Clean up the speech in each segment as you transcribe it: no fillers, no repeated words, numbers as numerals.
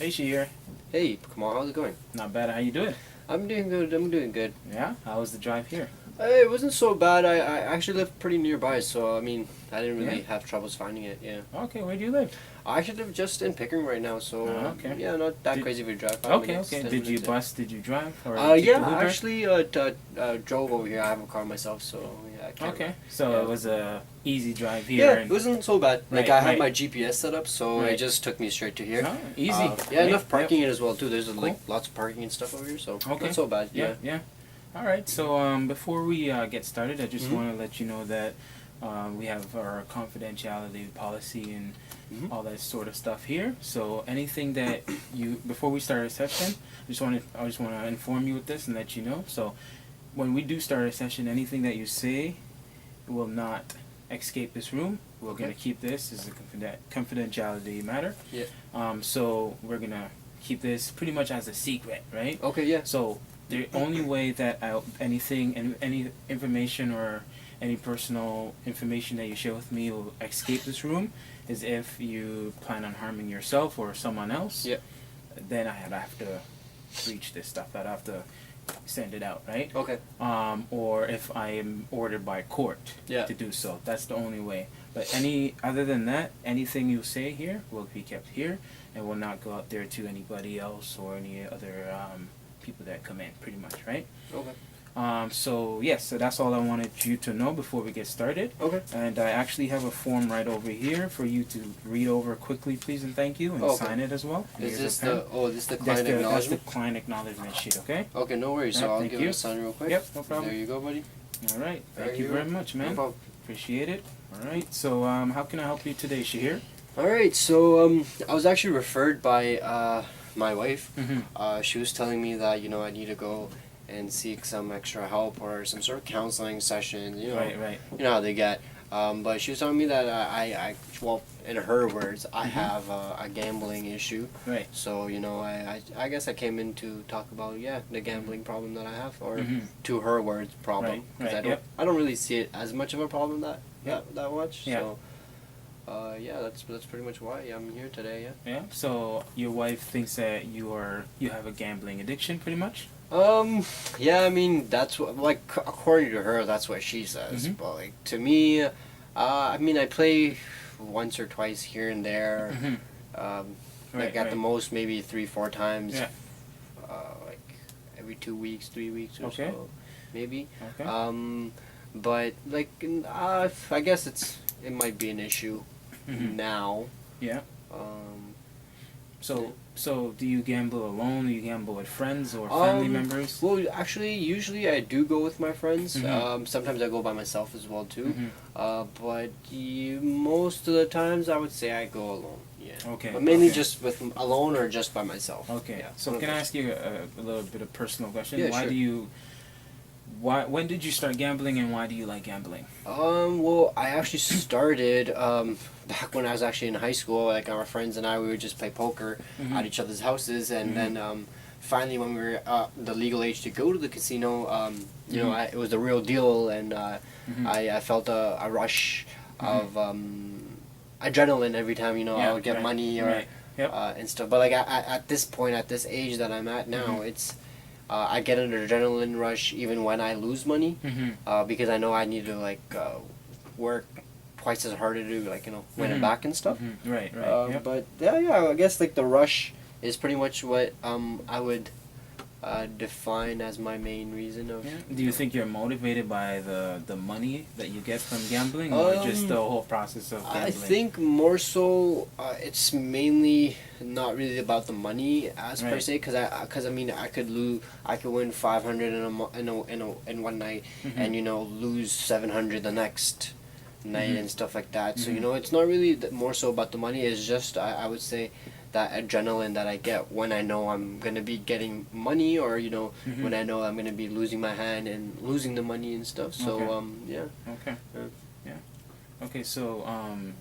Hey, Shahir. Hey, Kamal, how's it going? Not bad. How you doing? I'm doing good. I'm doing good. Yeah. How was the drive here? It wasn't so bad. I actually live pretty nearby, so I mean, I didn't really Yeah. have troubles finding it. Yeah. Okay. Where do you live? I actually live just in Pickering right now, so Okay. yeah, not that Did- crazy of a drive. 5 minutes, Okay. 10 Did you minutes, yeah. bus? Did you drive? Or take Yeah, the I Uber? actually drove over here. I have a car myself, so yeah, I can't. Okay. So Yeah. it was a easy drive here. Yeah, And it wasn't so bad. Like Right, I had right. my GPS set up, so Right. it just took me straight to here. Oh, easy. Yeah, Right? enough parking Yep. as well too. There's like Cool. lots of parking and stuff over here, so Okay. not so bad. Yeah. Yeah. All right. So before we get started, I just Mhm. want to let you know that we have our confidentiality policy and Mhm. all that sort of stuff here. So anything that you before we start a session, I just want to inform you with this and let you know. So when we do start a session, anything that you say will not escape this room. We're Okay. gonna keep this as a confidentiality matter. Yeah. So we're gonna keep this pretty much as a secret, right? Okay. Yeah. So the only way that any information or any personal information that you share with me will escape this room is if you plan on harming yourself or someone else. Yeah. Then I'd have to breach this stuff. I'd have to send it out, right? Okay. Or if I am ordered by court Yeah. to do so. That's the only way. But other than that, anything you say here will be kept here and will not go out there to anybody else or any other people that come in, pretty much, right? Okay. So yes, so that's all I wanted you to know before we get started. Okay. And I actually have a form right over here for you to read over quickly, please and thank you, and Okay. sign it as well. Is Here's this a pen. this the That's client the acknowledgement? client acknowledgement sheet, okay? Okay, no worries. So Yep, I'll thank give you. it a sign real quick. Yep, no problem. There you go, buddy. All right, There thank you you very go. much, No man. problem. Appreciate it. All right, so how can I help you today, Shahir? All right. So I was actually referred by my wife. Mm-hmm. She was telling me that I need to go and seek some extra help or some sort of counseling session. Right. You know how they get. But she was telling me that well, in her words, I Mhm. have a gambling issue. Right. So I guess I came in to talk about the gambling problem that I have, or Mhm. to her words, problem. Right, 'Cause right, I don't really see it as much of a problem that much. Yeah. So that's pretty much why I'm here today. Yeah. Yeah. So your wife thinks that you have a gambling addiction, pretty much. Yeah, I mean, that's what, like, according to her, that's what she says. Mhm. But, like, to me, I mean, I play once or twice here and there. Mm-hmm. Like, at the most, maybe 3-4 times. Yeah. Like, every 2 weeks, 3 weeks or Okay. so, maybe. Okay. But, like, I guess it might be an issue Mhm. now. Yeah. Um, So do you gamble alone? Do you gamble with friends or family members? Well, actually, usually I do go with my friends. Mhm. Sometimes I go by myself as well too. Mhm. But most of the times, I would say I go alone. Yeah. Okay. But mainly okay. just with alone or just by myself. Okay. Yeah. So one of can I those. ask you a little bit of personal question? Yeah, Why sure. do you? When did you start gambling, and why do you like gambling? Well, I actually started back when I was actually in high school. Like our friends and I, we would just play poker Mhm. at each other's houses, and Mhm. then finally, when we were the legal age to go to the casino, Mhm. it was the real deal, and Mhm. I felt a rush Mhm. of adrenaline every time Yeah, I would get right, money or right. Yep. and stuff. But like at this point, at this age that I'm at now, Mhm. it's I get an adrenaline rush even when I lose money Mm-hmm. because I know I need to work twice as hard to do win it Mhm. back and stuff. Mm-hmm. Right. Right. Yep. But yeah, I guess like the rush is pretty much what I would define as my main reason of. Yeah. Do you think you're motivated by the money that you get from gambling, or just the whole process of gambling? I think more so it's mainly not really about the money as per Right. se, because I mean I could win 500 in one night, Mhm. and lose 700 the next night Mhm. and stuff like that. So Mhm. it's not really more so about the money. It's just I would say that adrenaline that I get when I know I'm gonna be getting money, or Mhm. when I know I'm gonna be losing my hand and losing the money and stuff. So Okay. yeah. Okay. Yeah. Yeah. Okay. So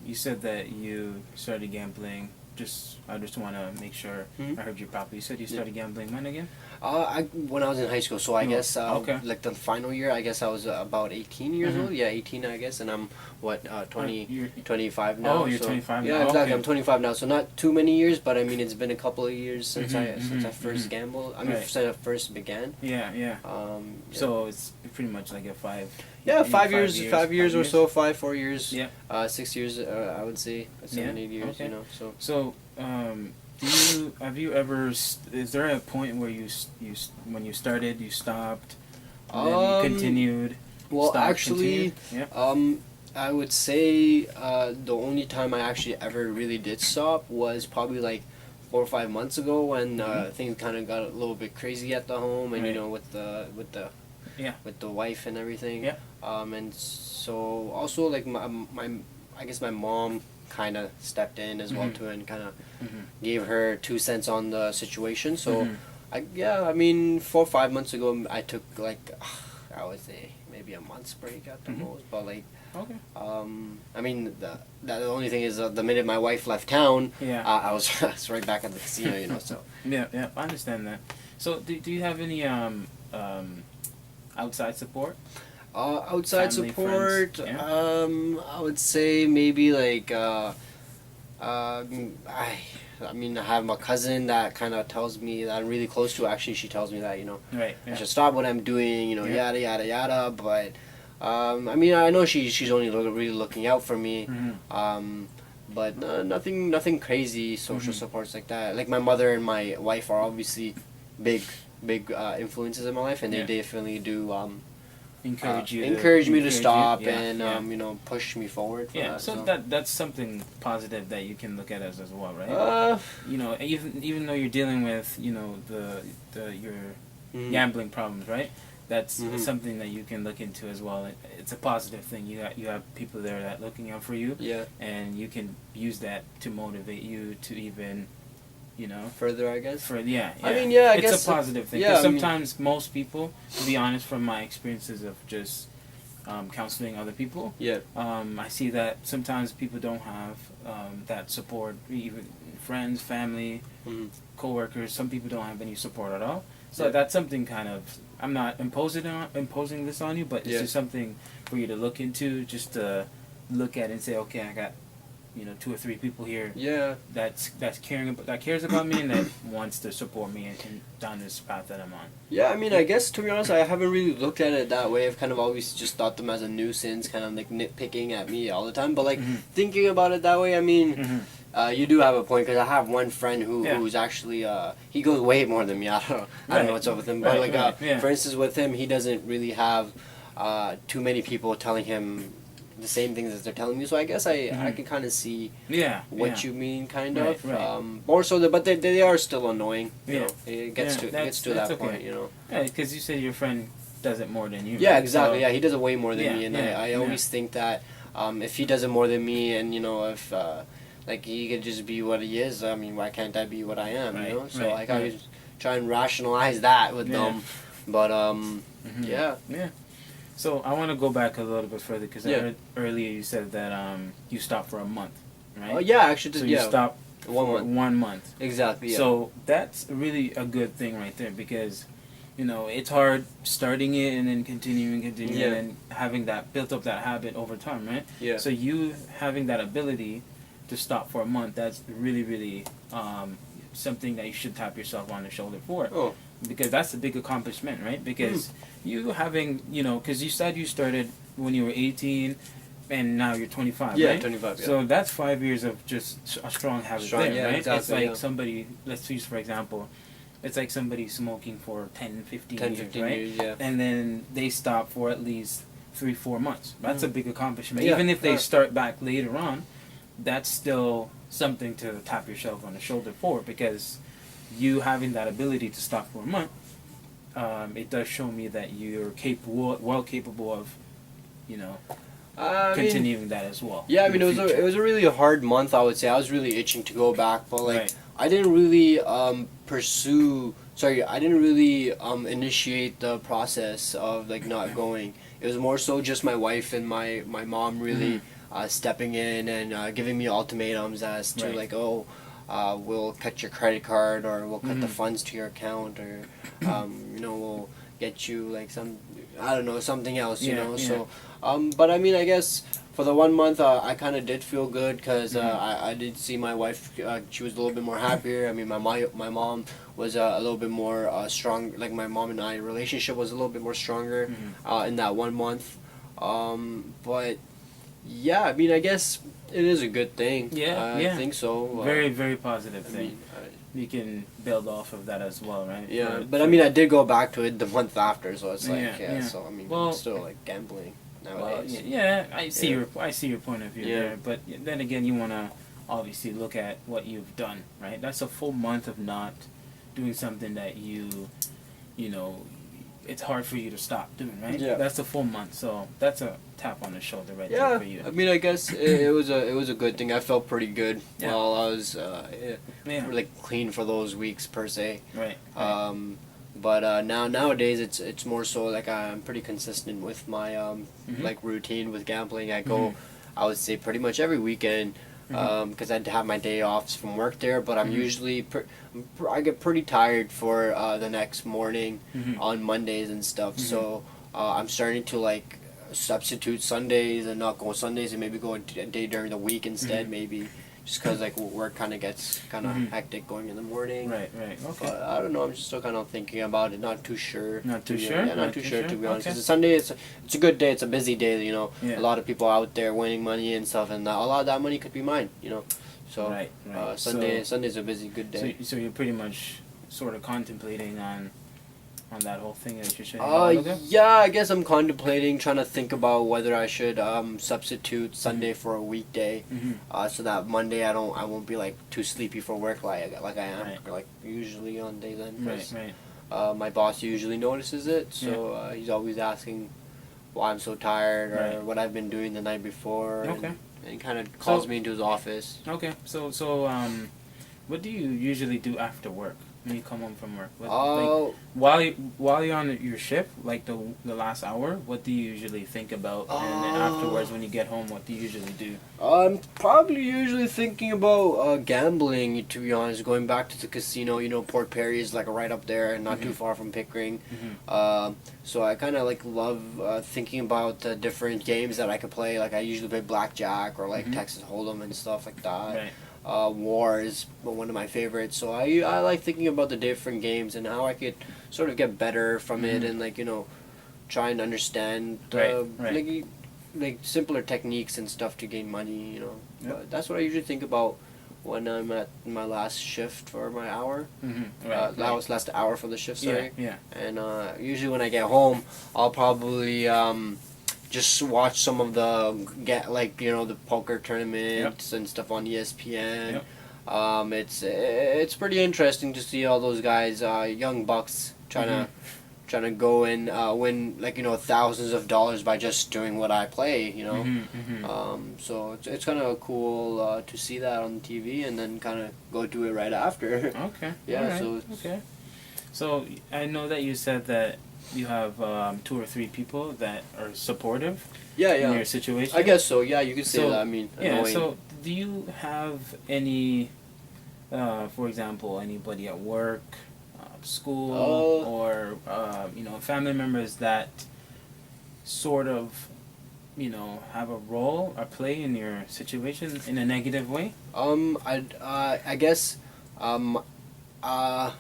you said that you started gambling I just want to make sure I heard you properly. You said you started gambling when again? When I was in high school, so I guess okay. like the final year, I guess I was about 18 years old. Yeah, 18, I guess, and I'm 25 now. Oh, you're so, 25 now. Yeah, exactly. Okay. I'm 25 now, so not too many years, but I mean it's been a couple of years since I first gambled. I mean, Right. since I first began. Yeah, yeah. Yeah. So it's pretty much like a 5. Yeah, 5 years, years, 5 years or 5 so, 4 years. Yeah. 6 years, I would say, 7, 8 years. Okay. You know, so. So, have you ever? Is there a point where when you started, you stopped, and then you continued? Well, stopped, actually, continued? I would say the only time I actually ever really did stop was probably like 4 or 5 months ago when things kind of got a little bit crazy at the home, and Right. you know with the wife and everything. Yeah. And so also like my I guess my mom kind of stepped in as well too, and kind of gave her 2 cents on the situation. So I mean 4 or 5 months ago I took like I would say maybe a month's break at the most, but like. Okay. I mean, the only thing is the minute my wife left town, Yeah. I was right back at the casino, you know. So Yeah, I understand that. So, do you have any outside support? outside Family, support, friends, yeah. I would say maybe like I mean, I have my cousin that kind of tells me that I'm really close to. Actually, she tells me that Right. I Yeah. should stop what I'm doing, Yeah. yada yada yada. But I mean, I know she's only really looking out for me. But nothing crazy social supports like that. Like my mother and my wife are obviously big influences in my life, and they Yeah. definitely do Encourage you. encourage me to you. stop Yeah, and yeah. push me forward. For Yeah, that, so that's something positive that you can look at as well, right? Even though you're dealing with your gambling problems, right? That's something that you can look into as well. It's a positive thing. You have people there that looking out for you, yeah. and you can use that to motivate you to even, Further, I guess. Yeah. I mean, yeah, I it's guess a positive thing. yeah, 'Cause I mean- sometimes most people, to be honest, from my experiences of just counseling other people, Yeah. I see that sometimes people don't have that support, even friends, family, coworkers. Some people don't have any support at all. So Yeah. that's something kind of, I'm not imposing this on you, but it's Yeah. just something for you to look into, just to look at and say, okay, I got 2 or 3 people here Yeah. that cares about me and that wants to support me and down this path that I'm on. Yeah, I mean, I guess to be honest, I haven't really looked at it that way. I've kind of always just thought them as a nuisance, kind of like nitpicking at me all the time. But like thinking about it that way, I mean, you do have a point, because I have one friend who's actually he goes way more than me. I don't know what's up with him, but Right. for instance, with him, he doesn't really have too many people telling him the same things as they're telling me. So I guess I can kind of see what you mean, kind of. Right. More so, but they are still annoying. You Yeah. know, it gets to that's that okay. point. You know. Yeah, because you said your friend does it more than you. Yeah, right? exactly. So, Yeah, he does it way more than Yeah, me, and yeah, I always think that if he does it more than me, and if like he could just be what he is, I mean, why can't I be what I am? Right, You know, so right, I always try and rationalize that with Yeah. them, but yeah. Yeah. So I want to go back a little bit further, because I Yeah. heard earlier you said that you stopped for a month, right? Oh yeah, actually, So you stopped 1 for month. 1 month. Exactly. Yeah. So that's really a good thing right there, because it's hard starting it and then continuing Yeah. and then having that built up that habit over time, right? Yeah. So you having that ability to stop for a month, that's really, really something that you should tap yourself on the shoulder for. Oh. Because that's a big accomplishment, right? Because you having, because you said you started when you were 18 and now you're 25, Yeah, right? 25. Yeah. So that's 5 years of just a strong habit Strong, there, yeah, right? exactly, It's like yeah. somebody, let's use for example, it's like somebody smoking for 10, 15 10, years, 15 right? years. Yeah. And then they stop for at least 3, 4 months. That's a big accomplishment. Yeah, Even if they yeah. start back later on, that's still something to tap yourself on the shoulder for, because you having that ability to stop for a month, it does show me that you're well capable of, I mean, continuing that as well. yeah, I in mean, the it future. was a really hard month. I would say I was really itching to go back, but like Right. I didn't really pursue. Sorry, I didn't really initiate the process of like not going. It was more so just my wife and my mom really stepping in and giving me ultimatums as to Right. like, oh, we'll cut your credit card, or we'll cut the funds to your account, or we'll get you like I don't know, something else, so but I mean, I guess for the 1 month, I kind of did feel good, because I did see my wife. She was a little bit more happier. I mean, my mom was a little bit more strong. Like, my mom and I relationship was a little bit more stronger in that 1 month. But yeah, I mean, I guess it is a good thing. I think so. Very, very positive thing. You can build off of that as well, right? Yeah, but I mean, I did go back to it the month after, so it's like, so I mean, it's still like gambling nowadays. Well, I see your point of view there, but then again, you want to obviously look at what you've done, right? That's a full month of not doing something that you know, it's hard for you to stop doing, right? Yeah. That's a full month, so that's a tap on the shoulder right there for you. I mean, I guess it was a good thing. I felt pretty good while I was like clean for those weeks per se. Right. But nowadays it's more so like I'm pretty consistent with my like routine with gambling. I go, I would say, pretty much every weekend, because I'd have my day offs from work there. But I'm usually I get pretty tired for the next morning on Mondays and stuff. So I'm starting to like substitute Sundays and not go Sundays, and maybe go a day during the week instead, maybe. Just because like work kind of gets kind of hectic going in the morning. Right. Okay. But I don't know. I'm just still kind of thinking about it. Not too sure. Not too sure. Yeah, not too sure to be honest. Because Sunday, it's a good day. It's a busy day. A lot of people out there winning money and stuff, and a lot of that money could be mine. So Sunday's a busy, good day. So you're pretty much sort of contemplating on that whole thing that you should. Yeah, I guess I'm contemplating, trying to think about whether I should substitute Sunday for a weekday, so that Monday I won't be like too sleepy for work like I am like usually on days end. Right. My boss usually notices it, so he's always asking why I'm so tired or what I've been doing the night before. Okay. And calls me calls me into his office. Okay. So what do you usually do after work? When you come home from work, while you're on your shift, like the last hour, what do you usually think about? And then afterwards, when you get home, what do you usually do? I'm probably usually thinking about gambling. To be honest, going back to the casino. Port Perry is like right up there, and not too far from Pickering. So I kind of like love thinking about the different games that I could play. Like I usually play blackjack or like Texas Hold'em and stuff like that. Right. War is one of my favorites, so I like thinking about the different games and how I could sort of get better from it, and like try and understand like simpler techniques and stuff to gain money. But that's what I usually think about when I'm at my last shift for my hour. That was last hour for the shift, sorry. And usually when I get home, I'll probably just watch some of the the poker tournaments and stuff on ESPN. It's pretty interesting to see all those guys, young bucks, trying to go and win thousands of dollars by just doing what I play. So it's kind of cool to see that on TV and then kind of go do it right after. Okay. Yeah. Right. So I know that you said that you have 2 or 3 people that are supportive in your situation. I guess so. Yeah, you could say that. I mean, annoying. So do you have any, for example, anybody at work, school, or family members that sort of have a role or play in your situation in a negative way? I guess I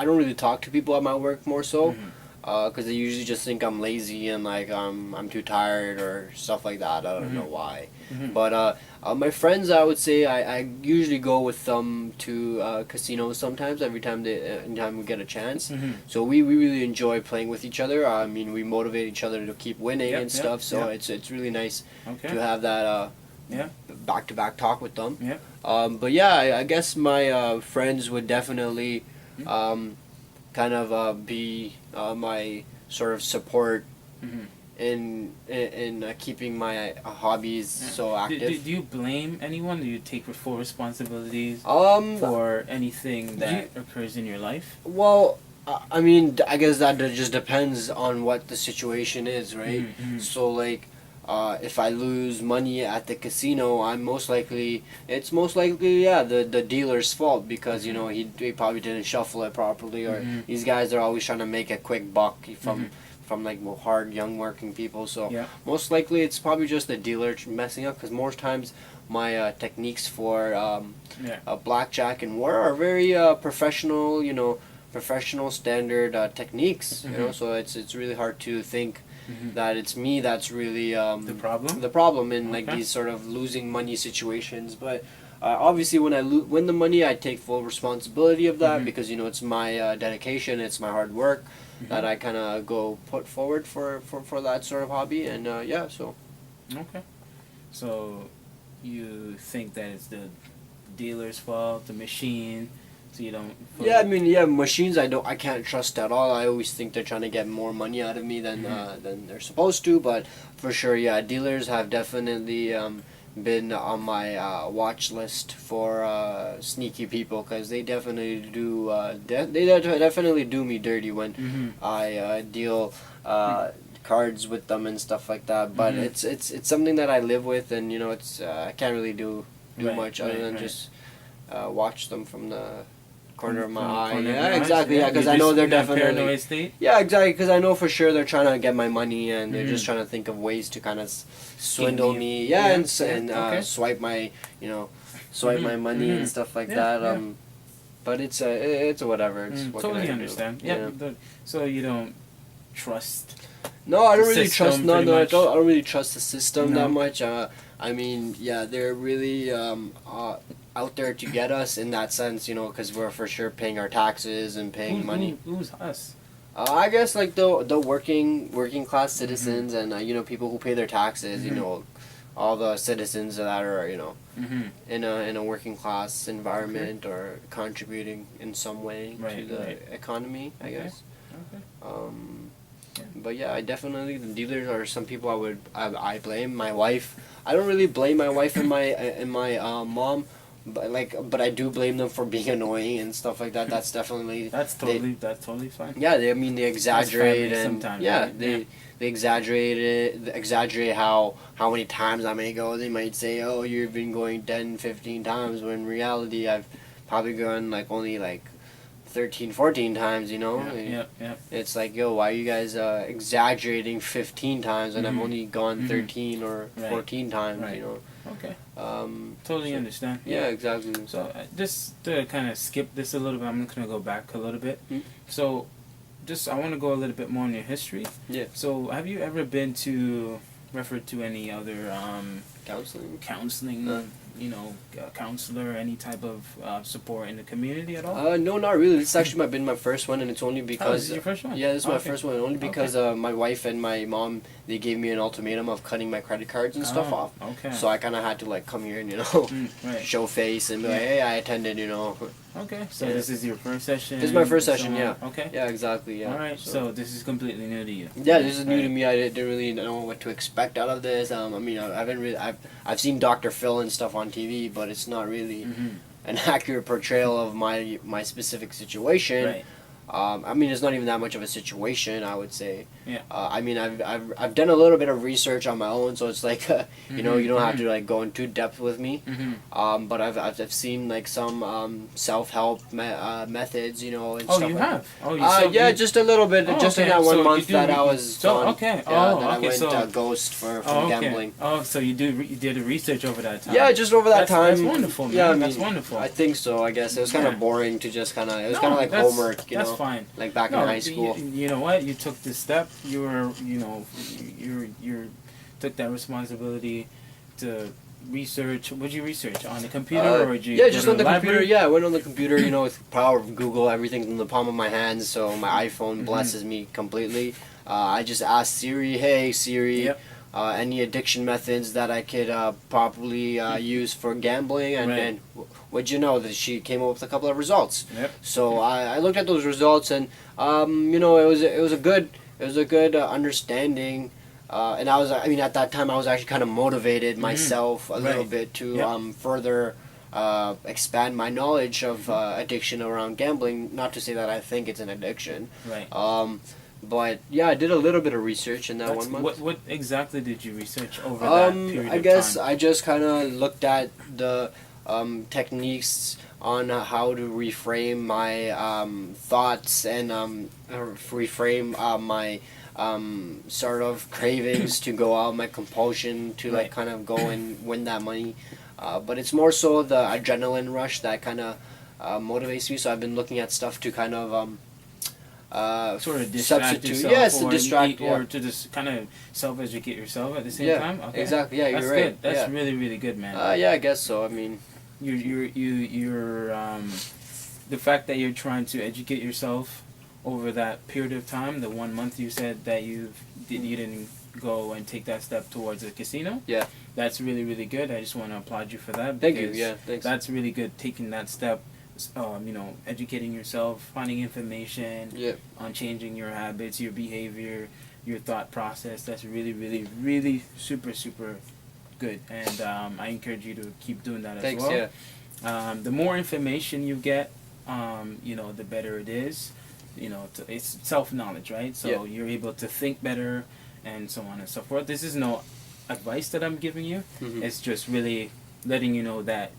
don't really talk to people at my work more so, because they usually just think I'm lazy and like I'm too tired or stuff like that. I don't know why. But my friends, I would say I usually go with them to casinos sometimes. Anytime we get a chance. So we really enjoy playing with each other. I mean, we motivate each other to keep winning and stuff. So it's really nice to have that back-to-back talk with them. But yeah, I guess my friends would definitely kind of be my sort of support in keeping my hobbies so active. Do you blame anyone? Do you take full responsibilities for anything that occurs in your life? Well, I mean, I guess that just depends on what the situation is, right? So like, if I lose money at the casino, it's most likely the dealer's fault because he probably didn't shuffle it properly, or these guys are always trying to make a quick buck from like hard young working people. So most likely it's probably just the dealer messing up, because most times my techniques for blackjack and war are very professional, professional standard techniques. So it's really hard to think that it's me that's really the problem in like these sort of losing money situations. But obviously when I win the money, I take full responsibility of that, because it's my dedication, it's my hard work that I kind of go put forward for that sort of hobby. And so okay, so you think that it's the dealer's fault, the machine, so you don't machines I can't trust at all. I always think they're trying to get more money out of me than they're supposed to. But for sure, dealers have definitely been on my watch list for sneaky people, because they definitely do definitely do me dirty when I deal cards with them and stuff like that. But it's something that I live with, and it's I can't really do much other than just watch them from the corner of my eye. Exactly. Because I know they're definitely state. Exactly. Because I know for sure they're trying to get my money, and they're just trying to think of ways to kind of swindle me. And swipe my swipe my money and stuff like that. But it's whatever. It's what totally can I understand. do? So you don't trust. No, I don't really trust. I don't really trust the system that much. I mean, they're really out there to get us in that sense, because we're for sure paying our taxes and paying money. Who's us? I guess like the working class citizens and people who pay their taxes. All the citizens that are in a working class environment or contributing in some way to the economy. I guess. Okay. But I definitely, the dealers are some people I blame. My wife, I don't really blame my wife and my mom, but I do blame them for being annoying and stuff like that. That's definitely that's totally fine. Yeah, they exaggerate and they exaggerate how many times I may go. They might say, oh, you've been going 10, 15 times, when in reality I've probably gone only 13, 14 times, It's like, yo, why are you guys exaggerating 15 times and I've only gone 13 or 14 times, Okay. Totally understand. Yeah, exactly. So just to kind of skip this a little bit, I'm going to go back a little bit. So I want to go a little bit more on your history. Yeah. So have you ever been referred to any other counseling, counselor, any type of support in the community at all? No, not really. This actually been my first one, and it's only because this is your first one? Yeah, this is my first one, only because my wife and my mom, they gave me an ultimatum of cutting my credit cards and stuff off. Okay. So I kind of had to come here and show face and be like, hey, I attended. Okay. So this is your first session. This is my first session. Yeah. Okay. Yeah, exactly. Yeah. All right. So this is completely new to you. Yeah, this is new to me. I didn't really know what to expect out of this. I mean, I've seen Dr. Phil and stuff on TV, but it's not really an accurate portrayal of my specific situation. Right. I mean, it's not even that much of a situation, I would say. Yeah. I mean, I've done a little bit of research on my own, so it's like, you don't have to go in too depth with me. But I've seen some self-help methods, and stuff. You have? Just a little bit, just in that one month that I was gone. Okay. I went ghost from gambling. Oh, so you did a research over that time? Yeah, just over that time. That's wonderful, man. Yeah, that's wonderful. I think so. I guess it was kind of boring to just kind of. It was kind of like homework, That's fine. Like back in high school. You know what? You took this step. You were, you took that responsibility to research. What'd you research on the computer, or did you? Yeah, just on the computer. Yeah, I went on the computer. With the power of Google, everything's in the palm of my hands. So my iPhone blesses me completely. I just asked Siri, "Hey Siri." Any addiction methods that I could properly use for gambling, and what'd you know that she came up with a couple of results. So I looked at those results, and it was a good understanding, and at that time I was actually kind of motivated myself a little bit to further expand my knowledge of addiction around gambling. Not to say that I think it's an addiction. But yeah, I did a little bit of research in that That's, 1 month. what exactly did you research over that period I of guess time? I just kind of looked at the techniques on how to reframe my thoughts and reframe my sort of cravings to go out, my compulsion to like Right. kind of go and win that money. But it's more so the adrenaline rush that kind of motivates me. So I've been looking at stuff to kind of Sort of distract substitute. yourself, Yes, to or distract. or Yeah. to just kind of self-educate yourself at the same Yeah, time. Okay, exactly. Yeah, that's you're right. good. That's Yeah. really really good, man. Yeah, I guess so. I mean, You're the fact that you're trying to educate yourself over that period of time, the 1 month you said that you didn't go and take that step towards a casino. Yeah. That's really really good. I just want to applaud you for that. Thank you. because Yeah, thanks. That's really good. Taking that step, educating yourself, finding information Yeah. on changing your habits, your behavior, your thought process. That's really really really super super good, and I encourage you to keep doing that Thanks. as well. Yeah. The more information you get, the better it is. It's self knowledge, right? So Yeah. you're able to think better, and so on and so forth. This is no advice that I'm giving you. Mhm. It's just really letting you know that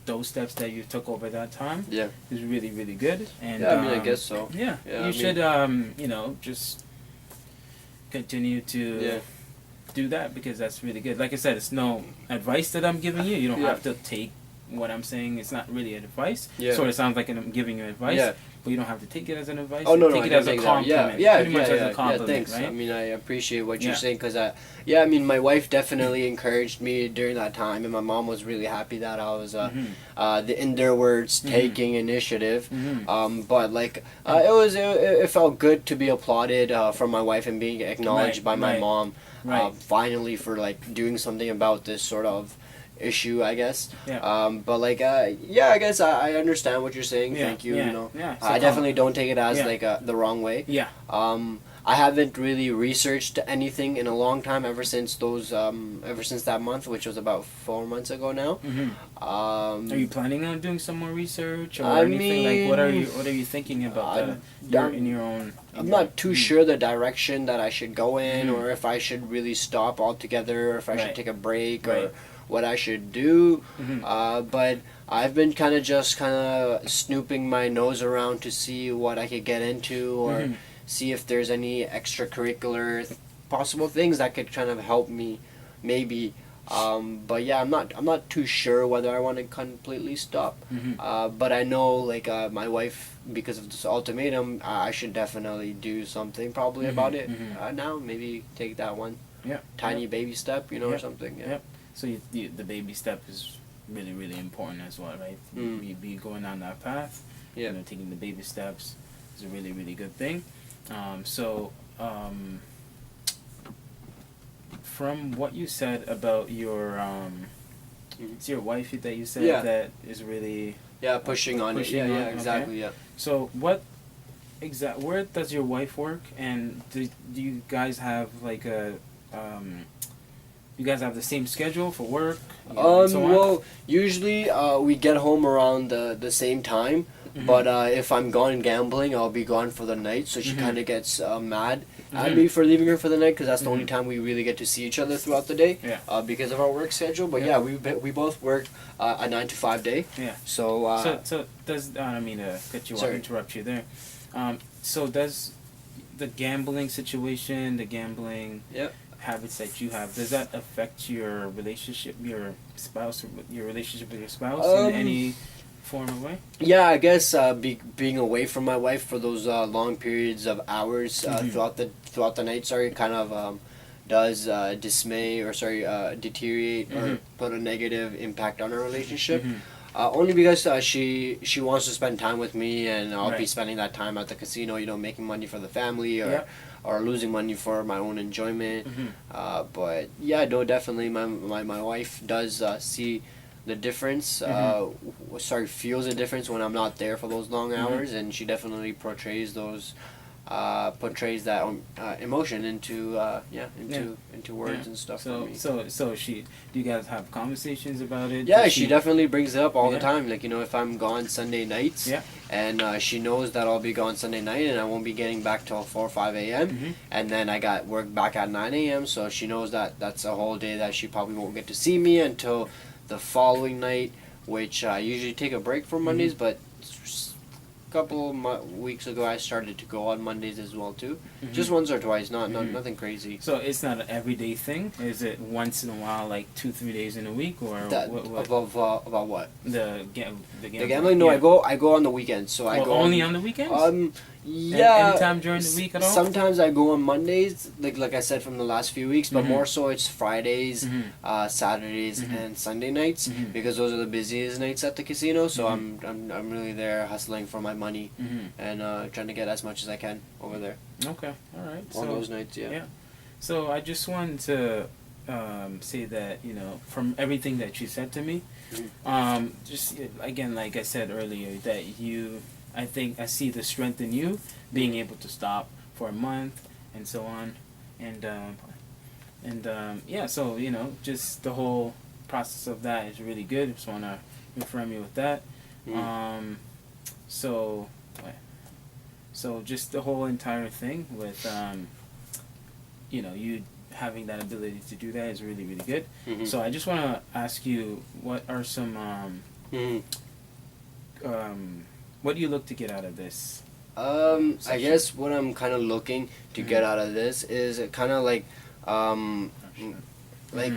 those steps that you took over that time Yeah. is really really good. And Yeah, I mean, I guess so. Yeah, Yeah, you I should just continue to Yeah. do that, because that's really good. Like I said, it's no advice that I'm giving you. You don't Yeah. have to take what I'm saying. It's not really advice. Yeah. Sort of sounds like I'm giving you advice, Yeah. but you don't have to take it as an advice. Oh no, take I it don't as a think that. compliment. Yeah, Pretty much as a yeah. compliment, Thanks. right? I mean, I appreciate what Yeah. you're saying because I mean, my wife definitely encouraged me during that time, and my mom was really happy that I was, in their words, taking initiative. But like, it felt good to be applauded from my wife and being acknowledged Right, by my right, mom. right. Finally, for like doing something about this sort of issue, I guess. Yeah. But like, yeah, I guess I understand what you're saying. Yeah, Thank you. yeah, You know, yeah. It's a I definitely compliment. don't take it as Yeah. like the wrong way. Yeah. I haven't really researched anything in a long time ever since that month, which was about 4 months ago now. Are you planning on doing some more research or I anything? Like, what are mean, you thinking about I'm- in your own? I'm not too sure the direction that I should go in, Mhm. or if I should really stop altogether, or if I Right. should take a break, Right. or what I should do. Mhm. But I've been kind of snooping my nose around to see what I could get into, or Mhm. see if there's any extracurricular possible things that could kind of help me, maybe. But yeah, I'm not too sure whether I want to completely stop. Mhm. But I know, like, my wife, because of this ultimatum, I should definitely do something probably Mhm, about it mhm. now. Maybe take that one Yeah. tiny Yep. baby step, or Yep. something. Yeah. Yep. So the baby step is really really important as well, right? Mm. You be going down that path. Yeah. Taking the baby steps is a really really good thing. So from what you said about your it's your wife that you said Yeah. that is really Yeah, pushing on Pushing it. on, Yeah, okay. exactly. Yeah. so where does your wife work, and do you guys have like you guys have the same schedule for work, and so on? Well, usually we get home around the same time, Mhm. but if I'm gone gambling, I'll be gone for the night. So she Mhm. kind of gets mad at Mhm. me for leaving her for the night, because that's the only Mhm. time we really get to see each other throughout the day. Yeah. Because of our work schedule. But Yeah. yeah, we both work a 9 to 5 day. Yeah. So, So does I don't mean to cut you off, Sorry. interrupt you there. So does the gambling situation, the gambling Yep. habits that you have, does that affect your relationship, your relationship with your spouse in any form of way? Yeah, I guess being away from my wife for those long periods of hours Mhm. throughout the night, kind of does deteriorate or Mhm. put a negative impact on our relationship. Mhm. Only because she wants to spend time with me, and I'll be Right. spending that time at the casino, making money for the family, or Yep. or losing money for my own enjoyment. Mhm. But yeah, no, definitely my wife does see the difference. Feels the difference when I'm not there for those long Mhm. hours, and she definitely portrays those portrays that emotion into into words and stuff for me. So do you guys have conversations about it? Yeah, Does she definitely brings it up all the Yeah. time. Like, if I'm gone Sunday nights, Yeah. and she knows that I'll be gone Sunday night and I won't be getting back till 4 or 5 a.m. Mhm. And then I got work back at 9 a.m. So she knows that that's a whole day that she probably won't get to see me until the following night, which I usually take a break from Mondays, but a couple weeks ago I started to go on Mondays as well too. Mhm. Just once or twice, not Mhm. nothing crazy. So it's not an everyday thing. Is it once in a while, like 2-3 days in a week, or That, what? about what? The The gambling? No, Yeah. I go on the weekends. So I Well, go only on the weekends. Yeah. Anytime during the week at all? Sometimes I go on Mondays, like I said from the last few weeks, but Mhm. more so it's Fridays, Mhm. Saturdays, Mhm. and Sunday nights Mhm. because those are the busiest nights at the casino. So Mhm. I'm really there hustling for my money Mhm. and trying to get as much as I can over there Okay. All right. on those nights. Yeah. yeah. So I just wanted to say that from everything that you said to me, just again, like I said earlier, that I think I see the strength in you being able to stop for a month and so on, and yeah. So just the whole process of that is really good. Just want to confirm you with that. Mm. So just the whole entire thing with you having that ability to do that is really, really good. Mhm. So I just want to ask you, what are some Mhm. what do you look to get out of this? I Session. guess what I'm kind of looking to get out of this is kind of like Mhm.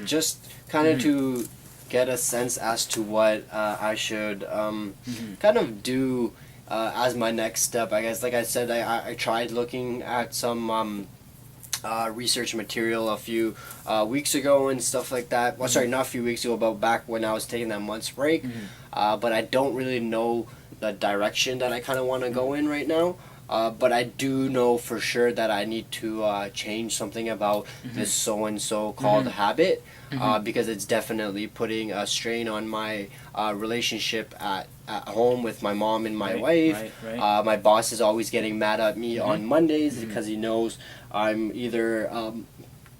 just kind of Mhm. to get a sense as to what I should Mhm. kind of do as my next step. I guess, like I said, I tried looking at some research material a few weeks ago and stuff like that. Well, sorry, not a few weeks ago, but back when I was taking that month's break. Mhm. But I don't really know the direction that I kind of want to go in right now. But I do know for sure that I need to change something about this so and so called Mhm. habit, Mhm. because it's definitely putting a strain on my relationship at home with my mom and my Right, wife. right. My boss is always getting mad at me on Mondays Mhm. because he knows I'm either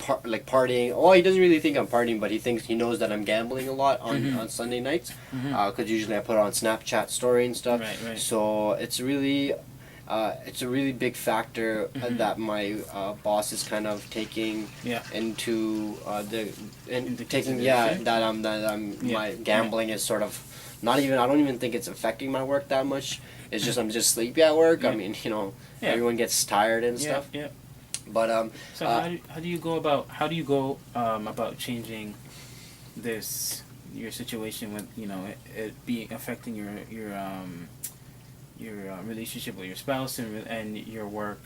partying. Oh, he doesn't really think I'm partying, but he knows that I'm gambling a lot Mhm. on Sunday nights. Mhm. Because usually I put it on Snapchat story and stuff. Right. So it's a really big factor Mhm. that my boss is kind of taking Yeah. into Into taking consideration? that I'm Yeah. my gambling is sort of not even, I don't even think it's affecting my work that much. It's just I'm just sleepy at work. Yeah. I mean, Yeah. everyone gets tired and Yeah. stuff. Yeah. But So how do you go about changing your situation with it being affecting your relationship with your spouse and your work?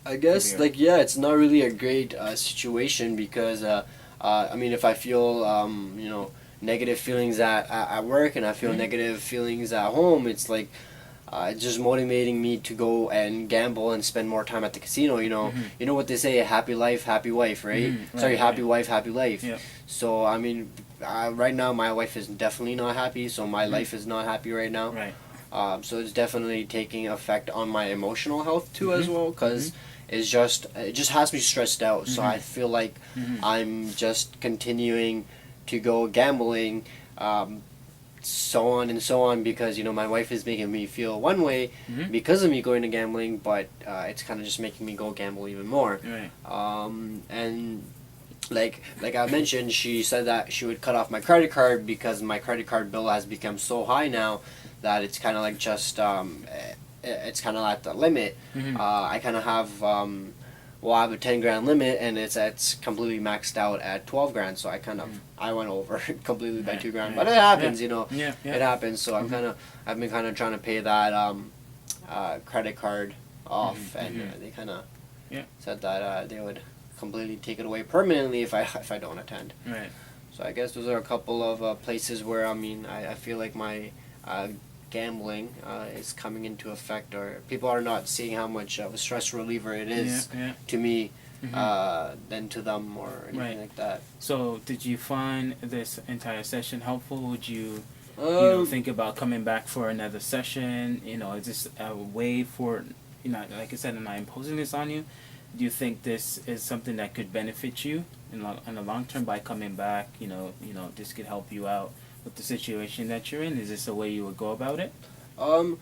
I guess career? it's not really a great situation because I mean, if I feel negative feelings at work and I feel Mhm. negative feelings at home, it's like it's just motivating me to go and gamble and spend more time at the casino. Mhm. You know what they say: happy life, happy wife, right? Mhm. Sorry, Right, happy right. wife, happy life. Yeah. So I mean, right now my wife is definitely not happy, so my Mhm. life is not happy right now. Right. So it's definitely taking effect on my emotional health too as Mhm. well, because it just has me stressed out. So I Mhm. feel like Mhm. I'm just continuing to go gambling, so on and so on, because my wife is making me feel one way Mhm. because of me going to gambling, but it's kind of just making me go gamble even more. Right. And like I mentioned, she said that she would cut off my credit card because my credit card bill has become so high now that it's kind of like just it's kind of at the limit. Mhm. I kind of have I have a 10 grand limit and it's completely maxed out at 12 grand. So I went over completely by Right, 2 grand, right. but it happens, Yeah. Yeah. it happens. So Mhm. I've been kind of trying to pay that credit card off, Mhm, and mhm. they kind of Yeah. said that they would completely take it away permanently if I don't attend. Right. So I guess those are a couple of places where I feel like my gambling is coming into effect, or people are not seeing how much of a stress reliever it is Yeah. to me Mhm. than to them or anything Right. like that. So, did you find this entire session helpful? Would you, Um, think about coming back for another session? Is this a way for you know, like I said, I'm not imposing this on you. Do you think this is something that could benefit you in the long term by coming back? This could help you out with the situation that you're in. Is this a way you would go about it? Um,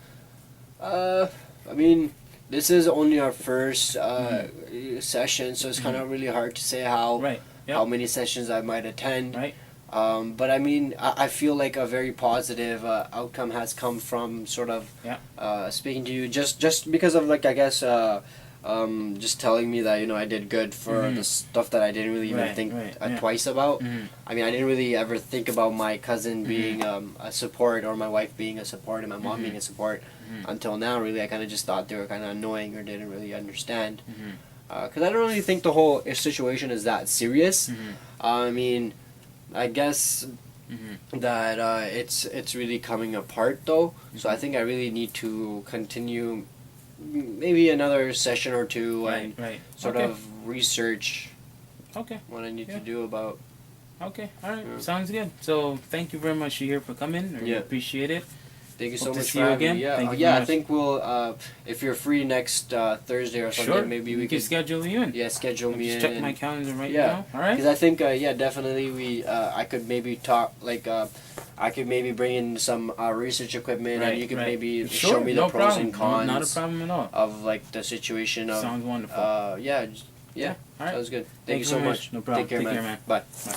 I mean, this is only our first session, so it's kind of really hard to say Right. Yep. how many sessions I might attend. Right. But I mean, I feel like a very positive outcome has come from sort of speaking to you, just because of, like, I guess, just telling me that, you know, I did good for the stuff that I didn't really even think twice about. I mean, I didn't really ever think about my cousin being a support, or my wife being a support, and my mom being a support until now. Really, I kind of just thought they were kind of annoying or didn't really understand. Because I don't really think the whole situation is that serious. I mean, I guess that it's really coming apart though. So I think I really need to continue maybe another session or two and sort of research what I need to do about. Okay, all right, sounds good. So thank you very much here for coming. I really appreciate it. Thank you Hope so to much see for you having again. me. Yeah, Thank you very I much. think we'll if you're free next Thursday or something, Sure, maybe we can could schedule you in. Yeah, schedule I'll me just in. check my calendar right Yeah. now. All right. Because I think definitely we I could maybe talk like I could maybe bring in some research equipment, and you could maybe show me the pros and cons. Not a problem at all. Of like the situation of. Sounds wonderful. Yeah. All right. That was good. Thank you Thank you so very much. much. No problem. Take care, man. Bye. Bye.